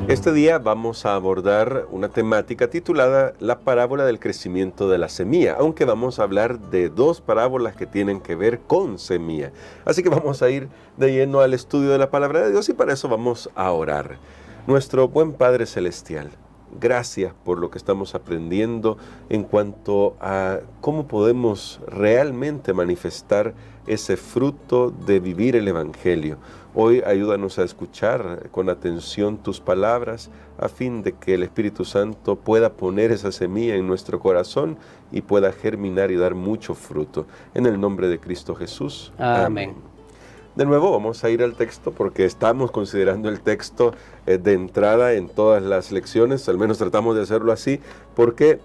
Este día vamos a abordar una temática titulada La parábola del crecimiento de la semilla, aunque vamos a hablar de dos parábolas que tienen que ver con semilla. Así que vamos a ir de lleno al estudio de la palabra de Dios y para eso vamos a orar. Nuestro buen Padre Celestial, gracias por lo que estamos aprendiendo en cuanto a cómo podemos realmente manifestar ese fruto de vivir el Evangelio. Hoy ayúdanos a escuchar con atención tus palabras a fin de que el Espíritu Santo pueda poner esa semilla en nuestro corazón y pueda germinar y dar mucho fruto. En el nombre de Cristo Jesús. Amén. De nuevo vamos a ir al texto porque estamos considerando el texto de entrada en todas las lecciones, al menos tratamos de hacerlo así, porque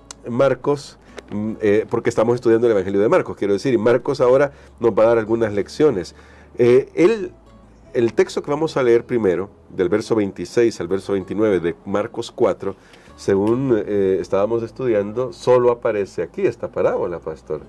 porque estamos estudiando el Evangelio de Marcos, quiero decir, y Marcos ahora nos va a dar algunas lecciones. El texto que vamos a leer primero, del verso 26 al verso 29 de Marcos 4, según estábamos estudiando, solo aparece aquí esta parábola, pastor.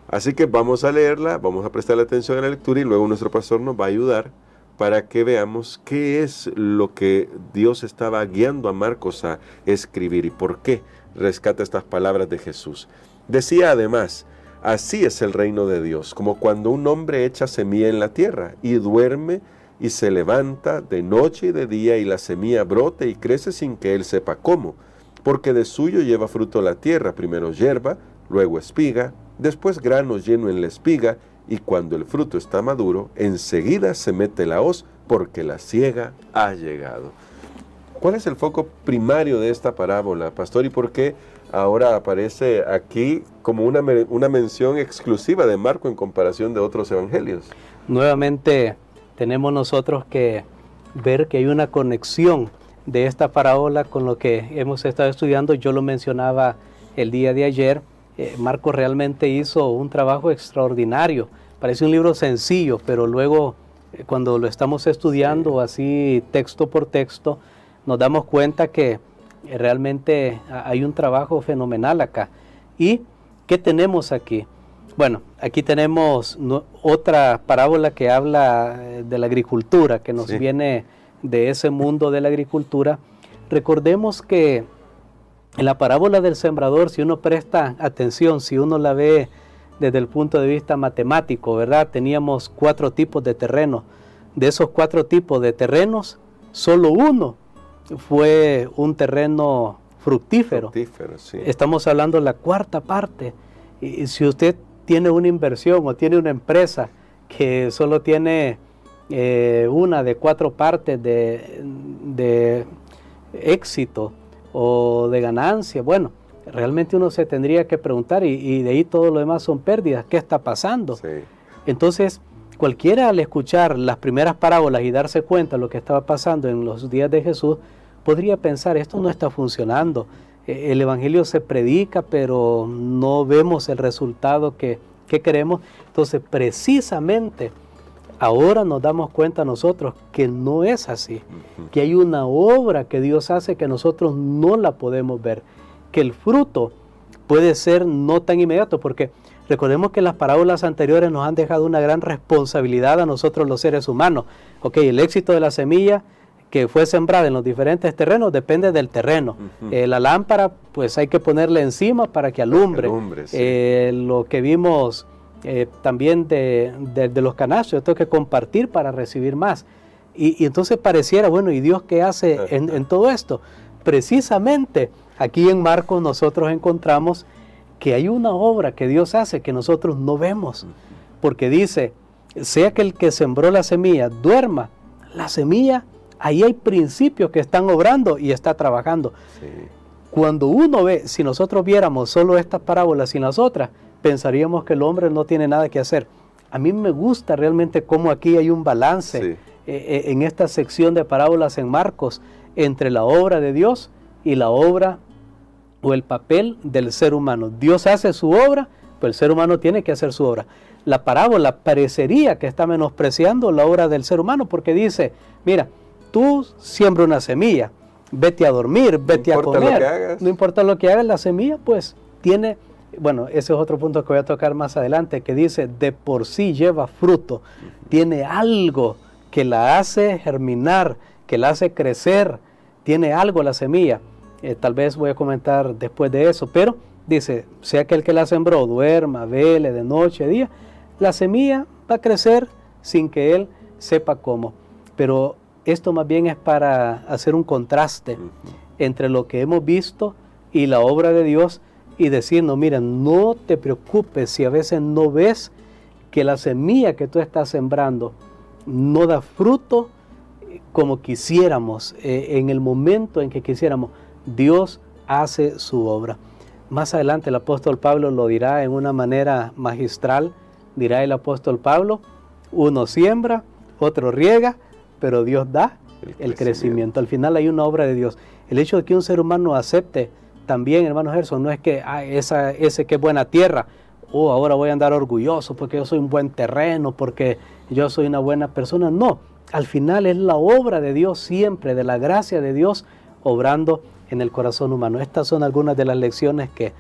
Así que vamos a leerla, vamos a prestarle atención a la lectura y luego nuestro pastor nos va a ayudar para que veamos qué es lo que Dios estaba guiando a Marcos a escribir y por qué rescata estas palabras de Jesús. Decía además: así es el reino de Dios, como cuando un hombre echa semilla en la tierra y duerme y se levanta de noche y de día y la semilla brote y crece sin que él sepa cómo, porque de suyo lleva fruto la tierra, primero hierba, luego espiga, después grano lleno en la espiga, y cuando el fruto está maduro, enseguida se mete la hoz, porque la siega ha llegado. ¿Cuál es el foco primario de esta parábola, pastor? ¿Y por qué ahora aparece aquí como una mención exclusiva de Marco en comparación de otros evangelios? Nuevamente tenemos nosotros que ver que hay una conexión de esta parábola con lo que hemos estado estudiando. Yo lo mencionaba el día de ayer. Marcos realmente hizo un trabajo extraordinario. Parece un libro sencillo, pero luego cuando lo estamos estudiando así texto por texto, nos damos cuenta que realmente hay un trabajo fenomenal acá. ¿Y qué tenemos aquí? Bueno, aquí tenemos otra parábola que habla de la agricultura, que nos viene de ese mundo de la agricultura. Recordemos que en la parábola del sembrador, si uno presta atención, si uno la ve desde el punto de vista matemático, ¿verdad? Teníamos 4 tipos de terreno. De esos 4 tipos de terrenos, solo uno fue un terreno fructífero. Sí. Estamos hablando de la 4ª parte. Y si usted tiene una inversión o tiene una empresa que solo tiene una de 4 partes de éxito o de ganancia, bueno, realmente uno se tendría que preguntar y de ahí todo lo demás son pérdidas. ¿Qué está pasando? Sí. Entonces, cualquiera al escuchar las primeras parábolas y darse cuenta de lo que estaba pasando en los días de Jesús, podría pensar, esto no está funcionando. El Evangelio se predica, pero no vemos el resultado que queremos. Entonces, precisamente, ahora nos damos cuenta nosotros que no es así, que hay una obra que Dios hace que nosotros no la podemos ver, que el fruto puede ser no tan inmediato, porque recordemos que las parábolas anteriores nos han dejado una gran responsabilidad a nosotros los seres humanos. El éxito de la semilla que fue sembrada en los diferentes terrenos depende del terreno. La lámpara, pues hay que ponerle encima para que alumbre. Lo que vimos también de los canastos, yo tengo que compartir para recibir más. Y entonces pareciera, bueno, ¿y Dios qué hace en todo esto? Precisamente aquí en Marcos nosotros encontramos que hay una obra que Dios hace que nosotros no vemos. Porque dice, sea que el que sembró la semilla duerma, la semilla, ahí hay principios que están obrando y está trabajando. Sí. Cuando uno ve, si nosotros viéramos solo estas parábolas y las otras, pensaríamos que el hombre no tiene nada que hacer. A mí me gusta realmente cómo aquí hay un balance en esta sección de parábolas en Marcos entre la obra de Dios y la obra o el papel del ser humano. Dios hace su obra, pues el ser humano tiene que hacer su obra. La parábola parecería que está menospreciando la obra del ser humano porque dice, mira, tú siembra una semilla, vete a dormir, vete a comer. No importa lo que hagas, la semilla pues tiene, bueno, ese es otro punto que voy a tocar más adelante, que dice, de por sí lleva fruto, tiene algo que la hace germinar, que la hace crecer, tiene algo la semilla. Tal vez voy a comentar después de eso, pero dice, sea que el que la sembró duerma, vele de noche, de día, la semilla va a crecer sin que él sepa cómo. Pero esto más bien es para hacer un contraste entre lo que hemos visto y la obra de Dios, y decirnos, mira, no te preocupes si a veces no ves que la semilla que tú estás sembrando no da fruto como quisiéramos, en el momento en que quisiéramos. Dios hace su obra. Más adelante el apóstol Pablo lo dirá en una manera magistral. Dirá el apóstol Pablo, uno siembra, otro riega, pero Dios da el crecimiento. Al final hay una obra de Dios. El hecho de que un ser humano acepte también, hermano Gerson, no es que ese que es buena tierra, ahora voy a andar orgulloso porque yo soy un buen terreno, porque yo soy una buena persona. No, al final es la obra de Dios siempre, de la gracia de Dios obrando en el corazón humano. Estas son algunas de las lecciones que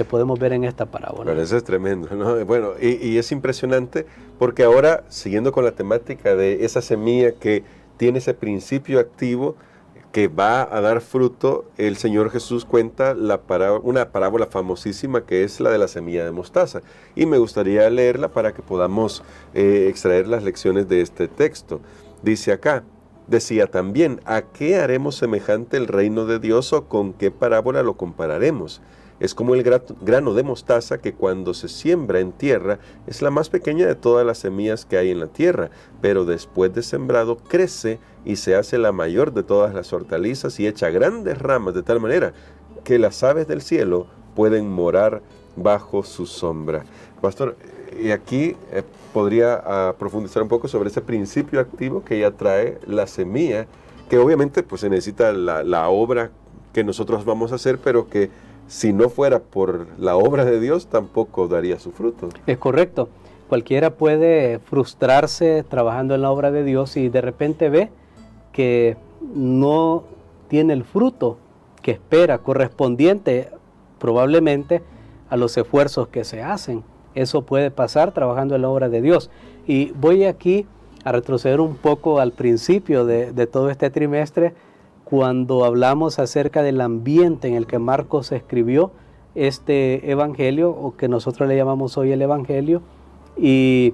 podemos ver en esta parábola. Bueno, eso es tremendo, ¿no? Bueno, y es impresionante porque ahora, siguiendo con la temática de esa semilla que tiene ese principio activo que va a dar fruto, el Señor Jesús cuenta una parábola famosísima que es la de la semilla de mostaza. Y me gustaría leerla para que podamos extraer las lecciones de este texto. Dice acá, decía también, ¿a qué haremos semejante el reino de Dios o con qué parábola lo compararemos? Es como el grano de mostaza que cuando se siembra en tierra es la más pequeña de todas las semillas que hay en la tierra, pero después de sembrado crece y se hace la mayor de todas las hortalizas y echa grandes ramas de tal manera que las aves del cielo pueden morar bajo su sombra. Pastor, y aquí podría profundizar un poco sobre ese principio activo que ya trae la semilla, que obviamente pues se necesita la obra que nosotros vamos a hacer, pero que si no fuera por la obra de Dios, tampoco daría su fruto. Es correcto. Cualquiera puede frustrarse trabajando en la obra de Dios y de repente ve que no tiene el fruto que espera, correspondiente probablemente a los esfuerzos que se hacen. Eso puede pasar trabajando en la obra de Dios. Y voy aquí a retroceder un poco al principio de todo este trimestre, cuando hablamos acerca del ambiente en el que Marcos escribió este evangelio, o que nosotros le llamamos hoy el evangelio, y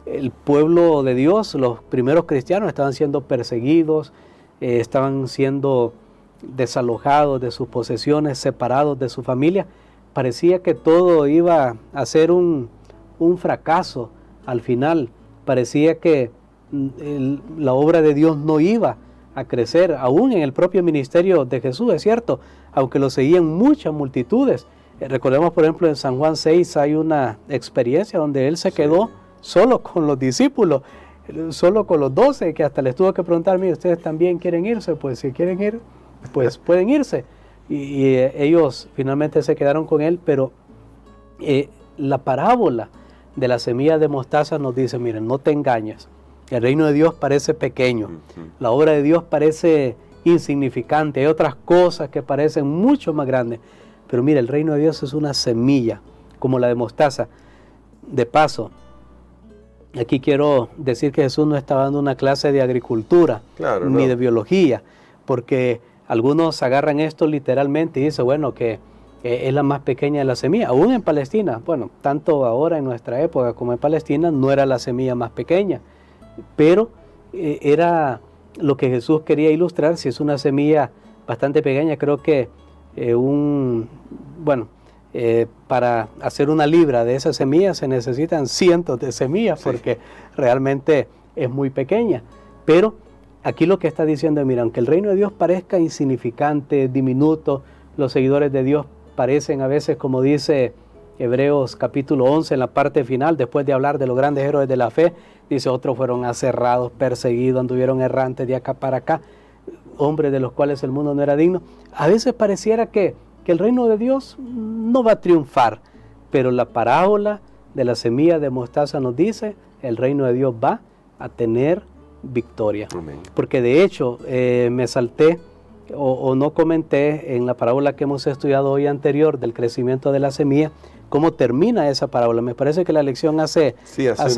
el pueblo de Dios, los primeros cristianos, estaban siendo perseguidos, estaban siendo desalojados de sus posesiones, separados de su familia. Parecía que todo iba a ser un fracaso al final. Parecía que la obra de Dios no iba a crecer, aún en el propio ministerio de Jesús, es cierto, aunque lo seguían muchas multitudes. Recordemos, por ejemplo, en San Juan 6 hay una experiencia donde él se quedó solo con los discípulos, solo con los 12, que hasta les tuvo que preguntar, mire, ¿ustedes también quieren irse? Pues si quieren ir, pues pueden irse. Y ellos finalmente se quedaron con él, pero la parábola de la semilla de mostaza nos dice, miren, no te engañes. El reino de Dios parece pequeño, la obra de Dios parece insignificante, hay otras cosas que parecen mucho más grandes, pero mira, el reino de Dios es una semilla, como la de mostaza. De paso, aquí quiero decir que Jesús no estaba dando una clase de agricultura, ni de biología, porque algunos agarran esto literalmente y dicen, bueno, que es la más pequeña de la semilla, aún en Palestina, bueno, tanto ahora en nuestra época como en Palestina, no era la semilla más pequeña, pero era lo que Jesús quería ilustrar. Si es una semilla bastante pequeña, creo que para hacer una libra de esa semilla se necesitan cientos de semillas, porque realmente es muy pequeña. Pero aquí lo que está diciendo es, mira, aunque el reino de Dios parezca insignificante, diminuto, los seguidores de Dios parecen a veces, como dice Hebreos capítulo 11, en la parte final, después de hablar de los grandes héroes de la fe, dice, otros fueron aserrados, perseguidos, anduvieron errantes de acá para acá, hombres de los cuales el mundo no era digno. A veces pareciera que el reino de Dios no va a triunfar, pero la parábola de la semilla de mostaza nos dice, el reino de Dios va a tener victoria. Amén. Porque de hecho, me salté o no comenté en la parábola que hemos estudiado hoy anterior del crecimiento de la semilla, cómo termina esa parábola. Me parece que la lección hace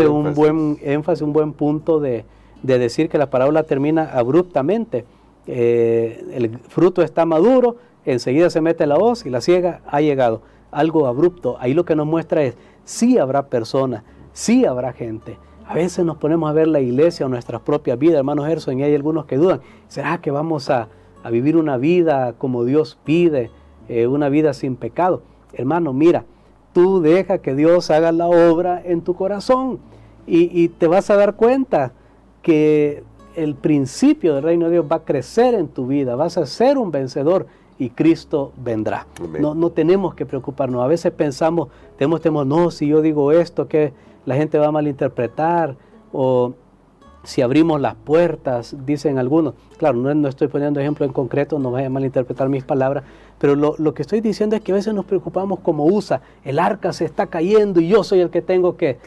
un buen énfasis, un buen punto de decir que la parábola termina abruptamente. el fruto está maduro, enseguida se mete la hoz y la siega ha llegado. Algo abrupto. Ahí lo que nos muestra es, sí habrá personas, sí habrá gente. A veces nos ponemos a ver la iglesia o nuestras propias vidas, hermano Gerson, y hay algunos que dudan. ¿Será que vamos a vivir una vida como Dios pide, una vida sin pecado? Hermano, mira, tú deja que Dios haga la obra en tu corazón y te vas a dar cuenta que el principio del reino de Dios va a crecer en tu vida, vas a ser un vencedor y Cristo vendrá. No tenemos que preocuparnos. A veces pensamos, tenemos temor, no, si yo digo esto, que la gente va a malinterpretar, o si abrimos las puertas, dicen algunos. Claro, no estoy poniendo ejemplo en concreto, no vayan a malinterpretar mis palabras, pero lo que estoy diciendo es que a veces nos preocupamos como USA, el arca se está cayendo y yo soy el que tengo que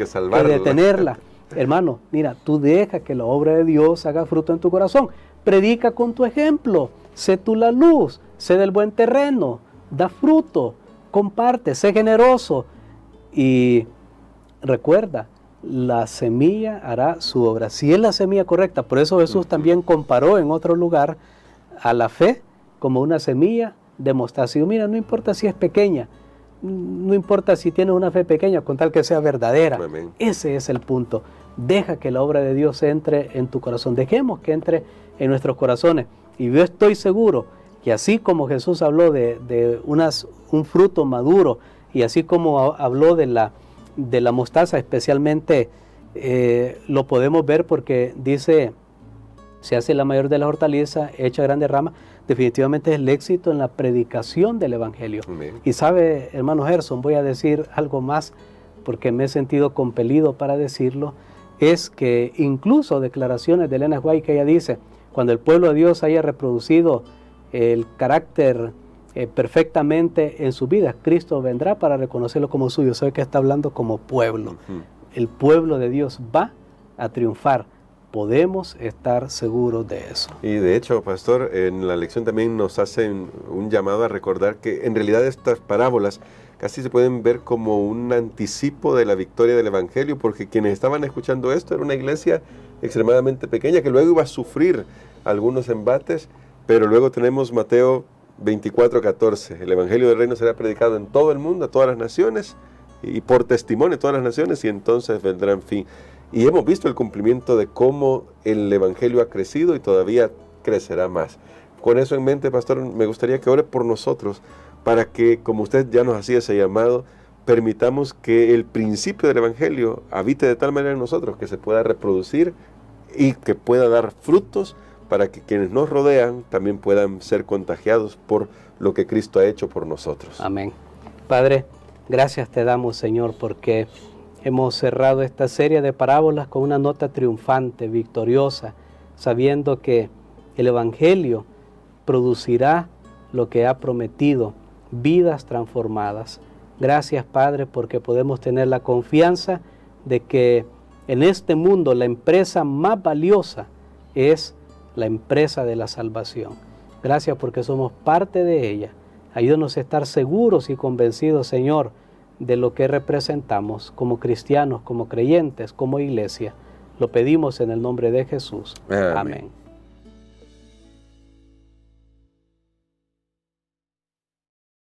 detenerla. Hermano, mira, tú deja que la obra de Dios haga fruto en tu corazón. Predica con tu ejemplo, sé tú la luz, sé del buen terreno, da fruto, comparte, sé generoso y recuerda, la semilla hará su obra. Si es la semilla correcta, por eso Jesús también comparó en otro lugar a la fe como una semilla de mostaza. Y mira, no importa si es pequeña, no importa si tienes una fe pequeña, con tal que sea verdadera. Amén. Ese es el punto. Deja que la obra de Dios entre en tu corazón. Dejemos que entre en nuestros corazones. Y yo estoy seguro que así como Jesús habló de un fruto maduro, y así como habló de la mostaza especialmente, lo podemos ver porque dice, se hace la mayor de las hortalizas, echa grandes ramas. Definitivamente es el éxito en la predicación del Evangelio. Amén. Y sabe, hermano Gerson, voy a decir algo más porque me he sentido compelido para decirlo, es que incluso declaraciones de Elena White, que ella dice, cuando el pueblo de Dios haya reproducido el carácter perfectamente en su vida, Cristo vendrá para reconocerlo como suyo. Sabe que está hablando como pueblo. El pueblo de Dios va a triunfar. Podemos estar seguros de eso. Y de hecho, pastor, en la lección también nos hacen un llamado a recordar que en realidad estas parábolas casi se pueden ver como un anticipo de la victoria del Evangelio, porque quienes estaban escuchando esto era una iglesia extremadamente pequeña que luego iba a sufrir algunos embates, pero luego tenemos Mateo 24:14. El Evangelio del Reino será predicado en todo el mundo, a todas las naciones, y por testimonio a todas las naciones, y entonces vendrá en fin. Y hemos visto el cumplimiento de cómo el Evangelio ha crecido y todavía crecerá más. Con eso en mente, pastor, me gustaría que ore por nosotros, para que, como usted ya nos hacía ese llamado, permitamos que el principio del Evangelio habite de tal manera en nosotros que se pueda reproducir y que pueda dar frutos, para que quienes nos rodean también puedan ser contagiados por lo que Cristo ha hecho por nosotros. Amén. Padre, gracias te damos, Señor, porque hemos cerrado esta serie de parábolas con una nota triunfante, victoriosa, sabiendo que el Evangelio producirá lo que ha prometido, vidas transformadas. Gracias, Padre, porque podemos tener la confianza de que en este mundo la empresa más valiosa es la empresa de la salvación. Gracias porque somos parte de ella. Ayúdanos a estar seguros y convencidos, Señor, de lo que representamos como cristianos, como creyentes, como iglesia. Lo pedimos en el nombre de Jesús. Amén.